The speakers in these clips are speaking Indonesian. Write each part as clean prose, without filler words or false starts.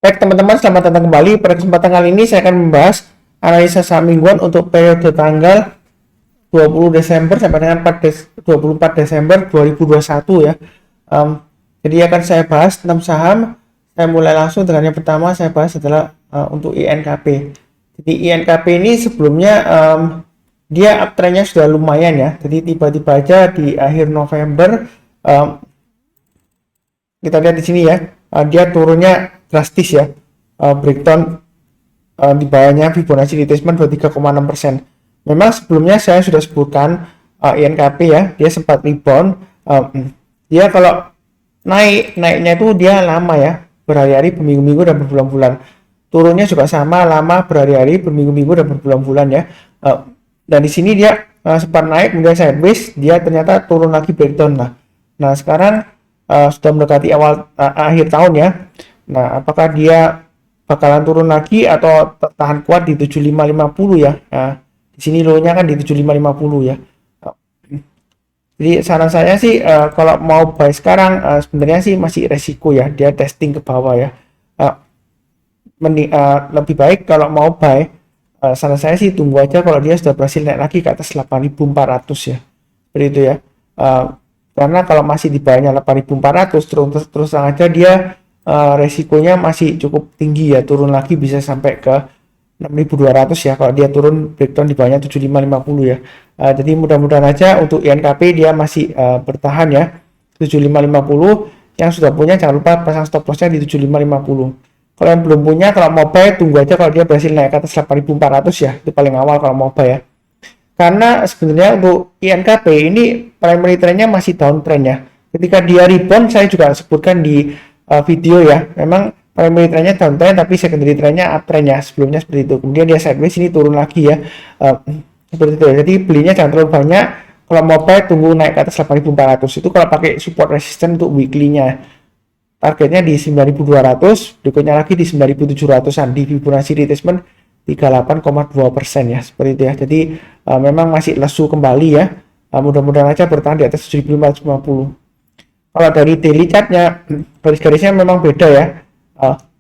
Baik teman-teman, selamat datang kembali. Pada kesempatan kali ini saya akan membahas analisa saham mingguan untuk periode tanggal 20 Desember sampai dengan 24 Desember 2021 ya. Jadi akan saya bahas 6 saham. Saya mulai langsung dengan yang pertama saya bahas adalah untuk INKP. Jadi INKP ini sebelumnya dia uptrendnya sudah lumayan ya. Jadi tiba-tiba aja di akhir November kita lihat di sini ya, dia turunnya drastis ya. Breakdown di bawahnya Fibonacci retracement 23,6%. Memang sebelumnya saya sudah sebutkan INKP ya, dia sempat rebound. Dia kalau naiknya itu dia lama ya, berhari-hari, berminggu-minggu dan berbulan-bulan. Turunnya juga sama, lama, berhari-hari, berminggu-minggu dan berbulan-bulan ya. Dan di sini dia sempat naik, kemudian sideways, dia ternyata turun lagi, breakdown lah. Nah sekarang sudah mendekati akhir tahun ya. Nah apakah dia bakalan turun lagi atau tertahan kuat di 7550 ya. Nah di sini low-nya kan di 7550 ya. Jadi saran saya sih kalau mau buy sekarang sebenarnya sih masih resiko ya, dia testing ke bawah ya. Lebih baik kalau mau buy, saran saya sih tunggu aja kalau dia sudah berhasil naik lagi ke atas 8400 ya, seperti itu ya. Karena kalau masih di bawahnya 8400 terus aja dia resikonya masih cukup tinggi ya, turun lagi bisa sampai ke 6200 ya kalau dia turun breakdown di bawahnya 7550 ya. Jadi mudah-mudahan aja untuk INKP dia masih bertahan ya 7550. Yang sudah punya jangan lupa pasang stop lossnya di 7550. Kalau yang belum punya, kalau mau buy tunggu aja kalau dia berhasil naik ke atas 8400 ya, itu paling awal kalau mau buy ya. Karena sebenarnya untuk INKP ini primary trendnya masih downtrend ya. Ketika dia rebound, saya juga sebutkan di video ya, memang primary trendnya downtrend tapi secondary trendnya uptrend ya, sebelumnya seperti itu. Kemudian dia sideways, ini turun lagi ya, seperti itu ya. Jadi belinya jangan terlalu banyak. Kalau mau buy tunggu naik ke atas 8400. Itu kalau pakai support resistance untuk weekly-nya. Targetnya di 9200, berikutnya lagi di 9700-an di Fibonacci retracement 38,2% ya, seperti itu ya. Jadi memang masih lesu kembali ya. Mudah-mudahan aja bertahan di atas 7550. Kalau dari daily chartnya, garis-garisnya memang beda ya.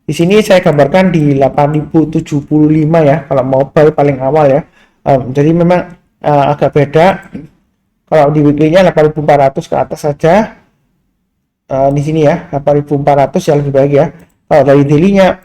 Di sini saya gambarkan di 8075 ya, kalau mau buy paling awal ya. Jadi memang agak beda. Kalau di weekly-nya 8400 ke atas saja. Di sini ya 8400 ya lebih baik ya. Kalau dari daily-nya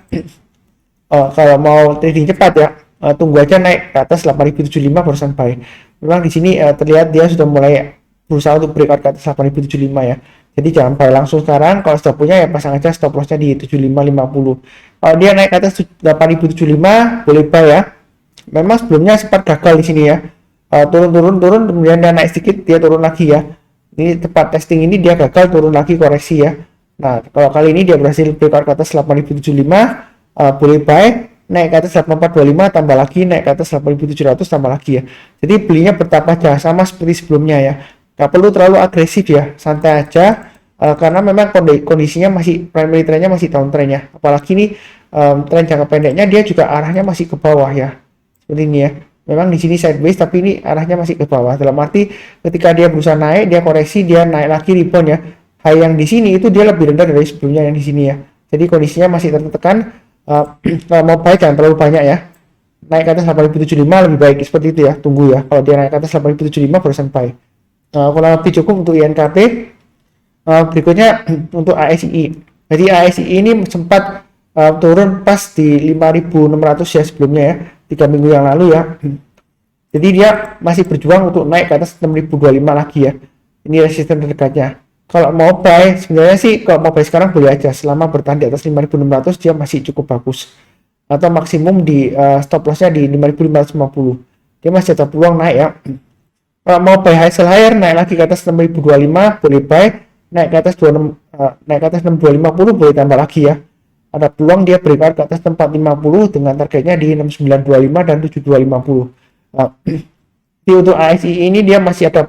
kalau mau trading cepat ya, tunggu aja naik ke atas 8075 barusan buy. Memang di sini terlihat dia sudah mulai berusaha untuk breakout ke atas 8075 ya. Jadi jangan buy langsung sekarang. Kalau sudah punya ya pasang aja stop lossnya di 7550. Kalau dia naik ke atas 8075 boleh buy ya. Memang sebelumnya sempat gagal di sini ya. Turun kemudian dia naik sedikit, dia turun lagi ya. Ini tempat testing ini dia gagal, turun lagi, koreksi ya. Nah kalau kali ini dia berhasil breakout ke atas 8075, boleh buy, naik ke atas 8425 tambah lagi, naik ke atas 8700 tambah lagi ya. Jadi belinya bertahap aja sama seperti sebelumnya ya, gak perlu terlalu agresif ya, santai aja. Karena memang kondisinya masih primary trendnya masih downtrend ya, apalagi ini tren jangka pendeknya dia juga arahnya masih ke bawah ya, seperti ini ya. Memang di sini sideways tapi ini arahnya masih ke bawah, dalam arti ketika dia berusaha naik, dia koreksi, dia naik lagi rebound ya. High yang di sini itu dia lebih rendah dari sebelumnya yang di sini ya. Jadi kondisinya masih tertekan. Kalau mau buy jangan terlalu banyak ya, naik ke atas 8075 lebih baik, seperti itu ya. Tunggu ya, kalau dia naik ke atas 8075 barusan buy. Kurang lebih cukup untuk INKP. Berikutnya untuk ASI. Jadi ASI ini sempat turun pas di 5600 ya sebelumnya ya, 3 minggu yang lalu ya. Jadi dia masih berjuang untuk naik ke atas 6025 lagi ya. Ini resisten terdekatnya. Kalau mau buy sebenarnya sih, kalau mau buy sekarang boleh aja, selama bertahan di atas 5600 dia masih cukup bagus. Atau maksimum di stop lossnya di 5550, dia masih ada peluang naik ya. Kalau mau buy high sell higher, naik lagi ke atas 6025 boleh buy, naik ke atas 6250 boleh tambah lagi ya. Ada peluang dia breakout ke atas 450 dengan targetnya di 6925 dan 7250. Jadi untuk ASI ini dia masih ada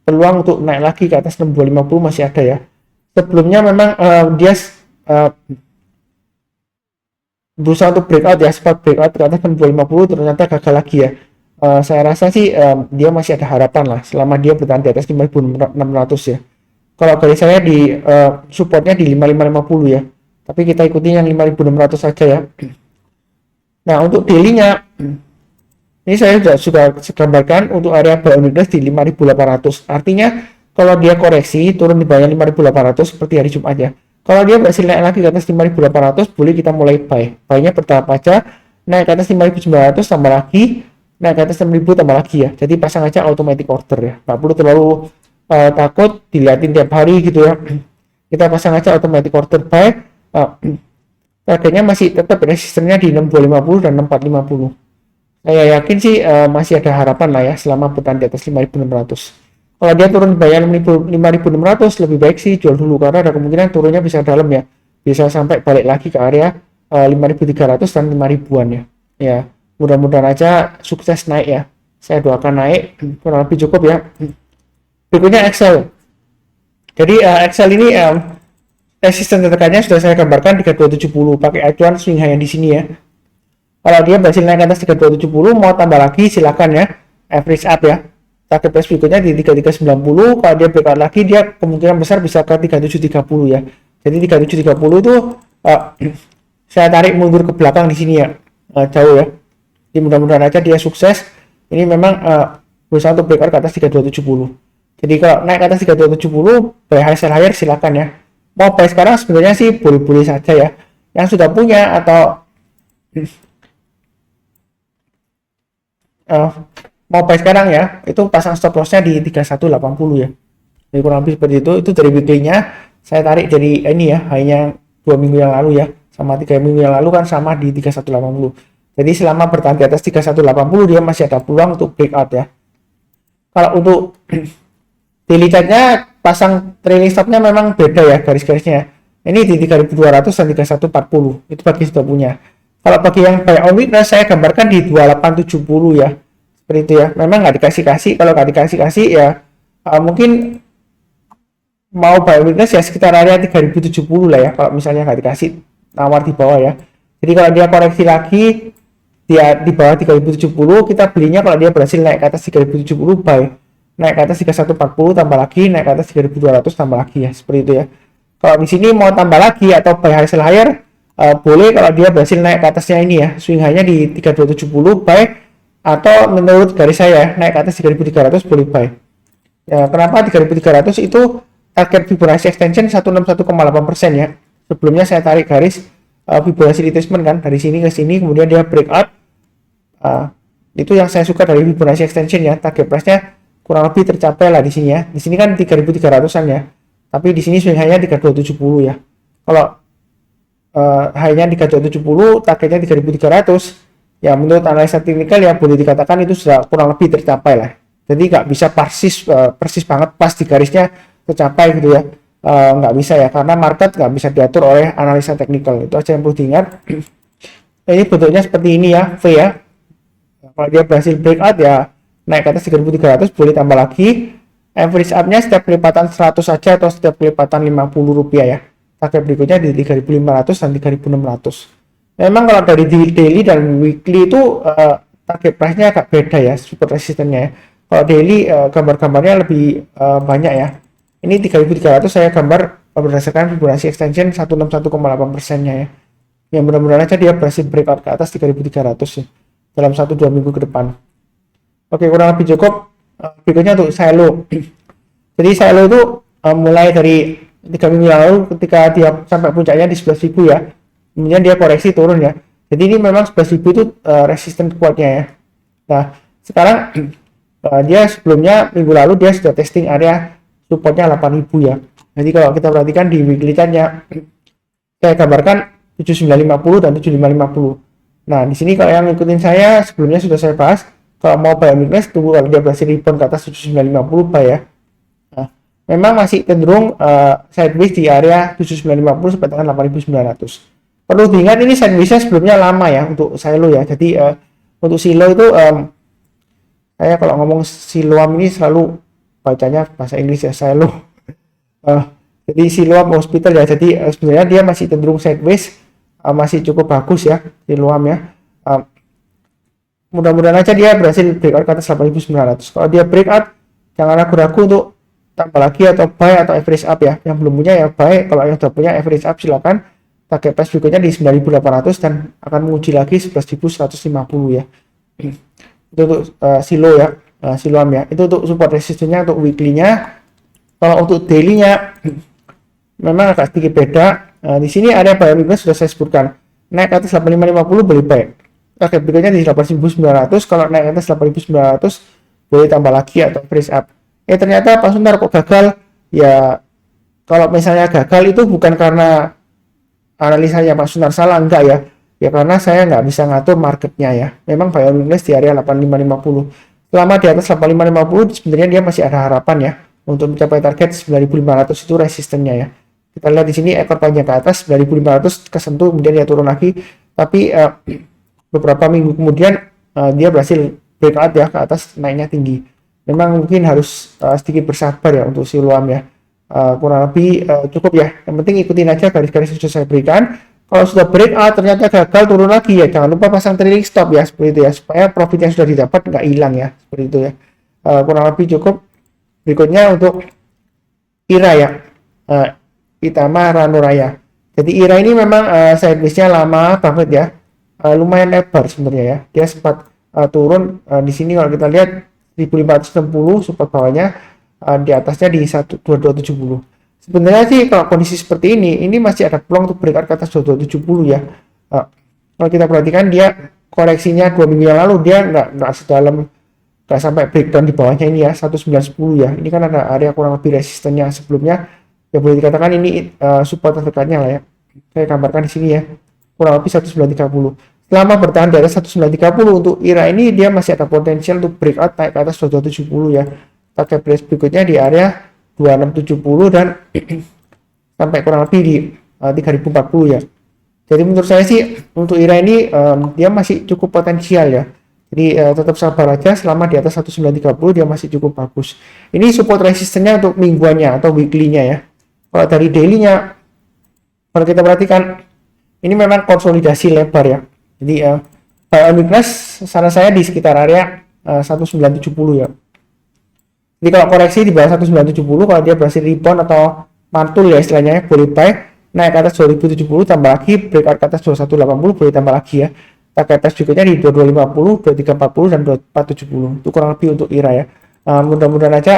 peluang untuk naik lagi ke atas 6250, masih ada ya. Sebelumnya memang dia berusaha untuk breakout ya, sempat breakout ke atas 6250 ternyata gagal lagi ya. Saya rasa sih dia masih ada harapan lah selama dia bertahan di atas 5600 ya. Kalau dari saya di supportnya di 5550 ya. tapi kita ikuti yang 5.600 saja ya. Nah, untuk daily-nya ini saya sudah gambarkan untuk area buy on weakness di 5.800. Artinya kalau dia koreksi turun di bawah 5.800 seperti hari Jumat ya. Kalau dia berhasil naik lagi ke atas 5.800, boleh kita mulai buy. Buy-nya bertahap aja, naik ke atas 5.900 tambah lagi, naik ke atas 6.000 tambah lagi ya. Jadi pasang aja automatic order ya. Nggak perlu terlalu takut dilihatin tiap hari gitu ya. Kita pasang aja automatic order buy. Harganya masih tetap resistennya di 6250 dan 6450. Saya yakin sih masih ada harapan lah ya selama bertahan di atas 5.600. Kalau dia turun di bawah 5.600, lebih baik sih jual dulu karena ada kemungkinan turunnya bisa dalam ya, bisa sampai balik lagi ke area 5.300 dan 5.000-an ya. Ya, mudah-mudahan aja sukses naik ya. Saya doakan naik, kurang lebih cukup ya. Berikutnya Excel. Jadi Excel ini resisten tertekannya sudah saya gambarkan 3270 pakai acuan swing high yang di sini ya. Kalau dia berhasil naik ke atas 3270, mau tambah lagi silakan ya, average up ya. Target price berikutnya di 3390. Kalau dia breakout lagi, dia kemungkinan besar bisa ke 3730 ya. Jadi 3730 itu saya tarik mundur ke belakang di sini ya, jauh ya. Jadi mudah-mudahan aja dia sukses. Ini memang berusaha untuk breakout ke atas 3270. Jadi kalau naik ke atas 3270, buy high sell higher silakan ya. Mau buy sekarang sebenarnya sih boleh-boleh saja ya. Yang sudah punya atau mau buy sekarang ya, itu pasang stop lossnya di 3180 ya. Jadi kurang lebih seperti itu dari weekly-nya saya tarik jadi ini ya, hanya 2 minggu yang lalu ya, sama 3 minggu yang lalu kan sama di 3180. Jadi selama bertahan di atas 3180 dia masih ada peluang untuk breakout ya. Kalau untuk daily chart-nya pasang trailing stop-nya memang beda ya garis-garisnya. Ini di 3200 dan 3140, itu bagi sudah punya. Kalau bagi yang buy on weakness saya gambarkan di 2870 ya, seperti itu ya. Memang nggak dikasih-kasih, kalau nggak dikasih-kasih ya mungkin mau buy on weakness ya sekitar area 3070 lah ya, kalau misalnya nggak dikasih nawar di bawah ya. Jadi kalau dia koreksi lagi dia di bawah 3070, kita belinya kalau dia berhasil naik ke atas 3070 buy, naik ke atas 3140 tambah lagi, naik ke atas 3200 tambah lagi ya, seperti itu ya. Kalau di sini mau tambah lagi atau buy high sell higher, boleh kalau dia berhasil naik ke atasnya ini ya, swing high-nya di 3270 buy, atau menurut garis saya naik ke atas 3300 boleh buy ya. Kenapa 3300? Itu target Fibonacci extension 161,8% ya. Sebelumnya saya tarik garis Fibonacci retracement kan dari sini ke sini, kemudian dia breakout. Itu yang saya suka dari Fibonacci extension ya, target price-nya kurang lebih tercapai lah di sini ya. Di sini kan 3300-an ya, tapi di sini swing high-nya 3270 ya. Kalau high-nya 3270, targetnya 3300 ya, menurut analisa teknikal ya boleh dikatakan itu sudah kurang lebih tercapai lah. Jadi nggak bisa persis banget pas di garisnya tercapai gitu ya, nggak bisa ya, karena market nggak bisa diatur oleh analisa teknikal. Itu aja yang perlu diingat. Ini bentuknya seperti ini ya, V ya. Kalau dia berhasil breakout ya naik ke atas 3300, boleh tambah lagi. Average up-nya setiap kelipatan 100 saja atau setiap kelipatan 50 rupiah ya. Target berikutnya di 3500 dan 3600. Memang kalau dari daily dan weekly itu target price-nya agak beda ya, support resistennya ya. Kalau daily gambar-gambarnya lebih banyak ya. Ini 3300 saya gambar berdasarkan Fibonacci extension 161,8%-nya ya. Yang mudah-mudahan aja dia berhasil breakout ke atas 3300 ya dalam 1-2 minggu ke depan. Oke, kurang lebih cukup. Berikutnya untuk silo. Jadi silo itu mulai dari 3 minggu lalu ketika dia sampai puncaknya di 11.000 ya. Kemudian dia koreksi turun ya. Jadi ini memang 11.000 itu resisten kuatnya ya. Nah, sekarang dia sebelumnya minggu lalu dia sudah testing area supportnya 8.000 ya. Jadi kalau kita perhatikan di weekly chart-nya, saya gambarkan 7950 dan 7550. Nah, di sini kalau yang ngikutin saya sebelumnya sudah saya bahas, kalau mau buy weakness tunggu kalau dia berhasil rebound ke atas 7950 buy ya. Nah, memang masih cenderung sideways di area 7950 sampai dengan 8900. Perlu diingat ini sideways-nya sebelumnya lama ya untuk silo ya. Jadi untuk silo itu saya kalau ngomong siloam ini selalu bacanya bahasa Inggris ya, silo. Jadi siloam hospital ya. Jadi sebenarnya dia masih cenderung sideways, masih cukup bagus ya siloam ya. Mudah-mudahan aja dia berhasil breakout ke atas 8.900. Kalau dia breakout, jangan ragu-ragu untuk tambah lagi atau buy atau average up ya. Yang belum punya ya buy, kalau yang sudah punya average up silakan. target price berikutnya di 9.800 dan akan menguji lagi 11.150 ya. Itu untuk silo ya, siloam ya. Itu untuk support resistennya untuk weekly-nya. Kalau untuk daily-nya memang agak sedikit beda. Di sini area buy weakness sudah saya sebutkan. Naik ke atas 8550 boleh buy. Target berikutnya di 8.900. Kalau naik ke atas 8.900 boleh tambah lagi atau freeze up. Ternyata Pak Suntar kok gagal ya. Kalau misalnya gagal itu bukan karena analisanya Pak Suntar salah, enggak ya. Ya karena saya nggak bisa ngatur marketnya ya. Memang buy weakness di area 8550. Selama di atas 8550 sebenarnya dia masih ada harapan ya untuk mencapai target 9.500 itu resistennya ya. Kita lihat di sini ekor panjang ke atas 9.500 kesentuh, kemudian dia turun lagi. Tapi beberapa minggu kemudian dia berhasil breakout ya ke atas, naiknya tinggi. Memang mungkin harus sedikit bersabar ya untuk siloam ya. Kurang lebih cukup ya. Yang penting ikutin aja garis-garis yang sudah saya berikan. Kalau sudah breakout ternyata gagal turun lagi ya, jangan lupa pasang trailing stop ya, seperti itu ya, supaya profit yang sudah didapat nggak hilang ya, seperti itu ya. Kurang lebih cukup. Berikutnya untuk IRA ya, Itama Ranuraya. Jadi IRA ini memang sideways-nya lama banget ya, lumayan lebar sebenarnya ya. Dia sempat turun di sini kalau kita lihat 1560 support bawahnya, di atasnya di 2270. Sebenarnya sih kalau kondisi seperti ini masih ada peluang untuk breakout ke atas 2270 ya. Kalau kita perhatikan dia koreksinya 2 minggu yang lalu dia nggak sedalam, nggak sampai breakdown di bawahnya ini ya, 1910 ya. Ini kan ada area kurang lebih resistennya sebelumnya ya, boleh dikatakan ini support terdekatnya lah ya. Saya gambarkan di sini ya, kurang lebih 1930. Selama bertahan di atas 1930 untuk IRA ini dia masih ada potensial untuk breakout naik ke atas 2270 ya. Target price berikutnya di area 2670 dan sampai kurang lebih di 3040 ya. Jadi menurut saya sih untuk IRA ini dia masih cukup potensial ya. Jadi tetap sabar aja, selama di atas 1930 dia masih cukup bagus. Ini support resistennya untuk mingguannya atau weekly-nya ya. Kalau dari daily-nya, kalau kita perhatikan ini memang konsolidasi lebar ya. Jadi buy on weakness saran saya di sekitar area 1970 ya. Jadi kalau koreksi di bawah 1970, kalau dia berhasil rebound atau mantul ya istilahnya, boleh buy. Naik ke atas 2070 tambah lagi, breakout ke atas 2180 boleh tambah lagi ya. Target price berikutnya di 2250, 2340 dan 2470. Itu kurang lebih untuk IRA ya. Mudah-mudahan aja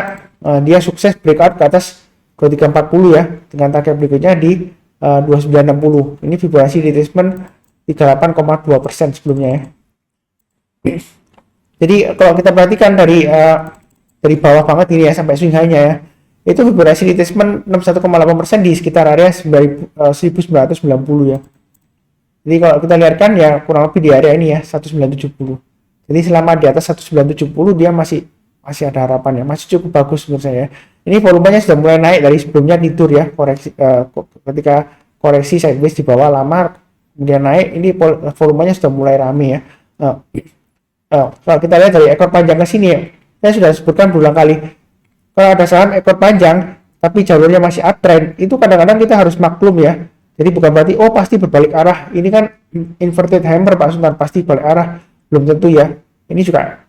dia sukses breakout ke atas 2340 ya, dengan target berikutnya di 2960. Ini Fibonacci retracement 38,2% sebelumnya ya. Jadi kalau kita perhatikan dari bawah banget ini ya sampai swing high-nya ya, itu Fibonacci retracement 61,8% di sekitar area 1990 ya. Jadi kalau kita lihat kan ya kurang lebih di area ini ya 1970. Jadi selama di atas 1970 dia masih ada harapan ya, masih cukup bagus menurut saya. Ini volumenya sudah mulai naik dari sebelumnya tidur ya, koreksi ketika koreksi sideways di bawah lama kemudian naik, ini volumenya sudah mulai rame ya. Kalau kita lihat dari ekor panjang ke sini ya, saya sudah sebutkan berulang kali, kalau ada saham ekor panjang tapi jalurnya masih uptrend, itu kadang-kadang kita harus maklum ya. Jadi bukan berarti oh pasti berbalik arah, ini kan inverted hammer Pak Suntar, pasti balik arah, belum tentu ya. Ini juga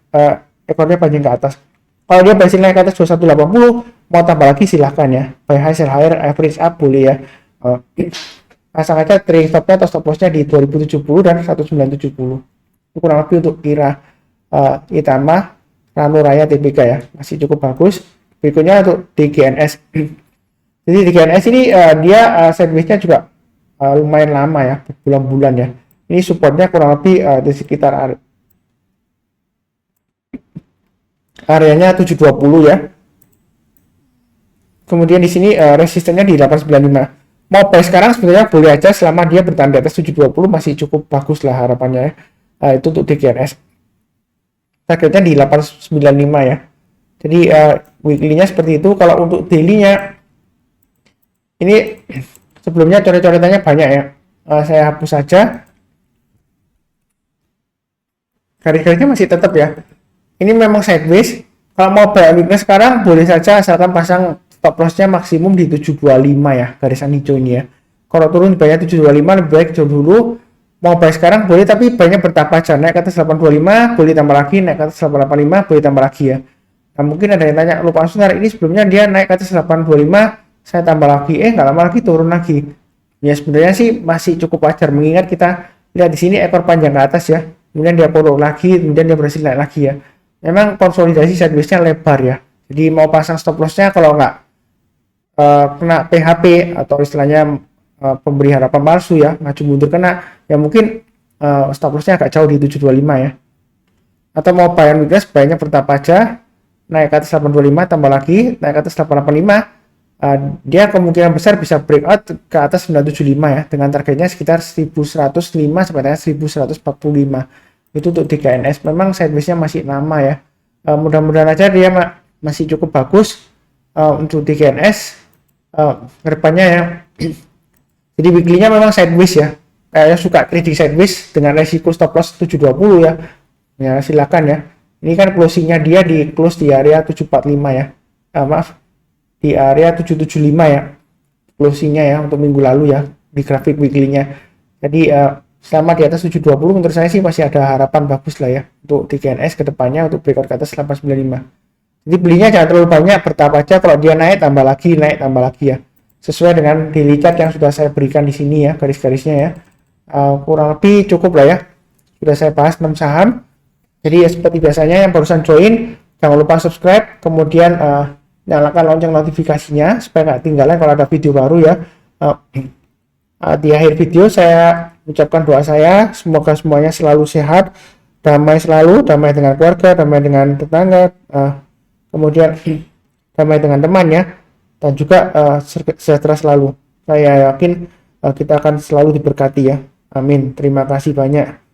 ekornya panjang ke atas. Kalau dia berhasil naik ke atas 2180, mau tambah lagi silahkan ya, buy high sell higher, average up boleh ya. Pasang aja trailing stopnya atau stop lossnya di 2070 dan 1970. Itu kurang lebih untuk IRA, Itama Ranuraya TBK ya, masih cukup bagus. Berikutnya untuk DGNS. Jadi DGNS ini dia sideways-nya juga lumayan lama ya, bulan-bulan ya. Ini supportnya kurang lebih di sekitar areanya 720 ya. Kemudian di sini resistennya di 895. Mau buy sekarang sebenarnya boleh aja selama dia bertahan di atas 720, masih cukup bagus lah harapannya ya. Itu untuk DGNS. Targetnya di 895 ya. Jadi weekly-nya seperti itu. Kalau untuk daily-nya ini sebelumnya coret-coretannya banyak ya. Saya hapus saja. Garis-garisnya masih tetap ya. Ini memang sideways. Kalau mau buy weakness sekarang boleh saja, asalkan pasang stop loss-nya maksimum di 725 ya, garisan hijau ini ya. Kalau turun banyak 725 lebih baik jual dulu. Mau buy sekarang boleh, tapi banyak bertahap aja. Naik ke atas 825 boleh tambah lagi, naik ke atas 885 boleh tambah lagi ya. Nah mungkin ada yang tanya, lupa Suntar ini sebelumnya dia naik ke atas 825 saya tambah lagi, nggak lama lagi turun lagi. Ya sebenarnya sih masih cukup wajar mengingat kita lihat di sini ekor panjang ke atas ya. Kemudian dia follow lagi, kemudian dia berhasil naik lagi ya. Memang konsolidasi sideways-nya lebar ya. Jadi mau pasang stop loss-nya kalau nggak kena PHP atau istilahnya pemberi harapan palsu ya, maju mundur kena, ya mungkin stop loss-nya agak jauh di 725 ya. Atau mau buy on weakness, buy-nya bertahap aja, naik ke atas 825 tambah lagi, naik ke atas 885, dia kemungkinan besar bisa breakout ke atas 975 ya, dengan targetnya sekitar 1105 sampai dengan 1145. Itu untuk 3NS. Memang sideways-nya masih lama ya. Mudah-mudahan aja dia masih cukup bagus untuk 3NS kedepannya ya. Jadi weekly-nya memang sideways ya. Kayaknya suka trading sideways dengan resiko stop loss 720 ya. Ya silakan ya. Ini kan closing-nya dia di close di area 745 ya. Maaf, di area 775 ya. Closing-nya ya untuk minggu lalu ya di grafik weekly-nya. Jadi selama di atas 720 menurut saya sih masih ada harapan bagus lah ya untuk TKNS ke depannya untuk breakout ke atas 895. Jadi belinya jangan terlalu banyak, bertahap aja, kalau dia naik tambah lagi ya. Sesuai dengan daily chart yang sudah saya berikan di sini ya, garis-garisnya ya. Kurang lebih cukup lah ya. Sudah saya bahas 6 saham. Jadi ya seperti biasanya yang barusan join, jangan lupa subscribe, kemudian nyalakan lonceng notifikasinya supaya nggak ketinggalan kalau ada video baru ya. Di akhir video saya ucapkan doa saya, semoga semuanya selalu sehat, damai selalu, damai dengan keluarga, damai dengan tetangga, kemudian damai dengan teman ya, dan juga sejahtera selalu. Saya yakin kita akan selalu diberkati ya. Amin. Terima kasih banyak.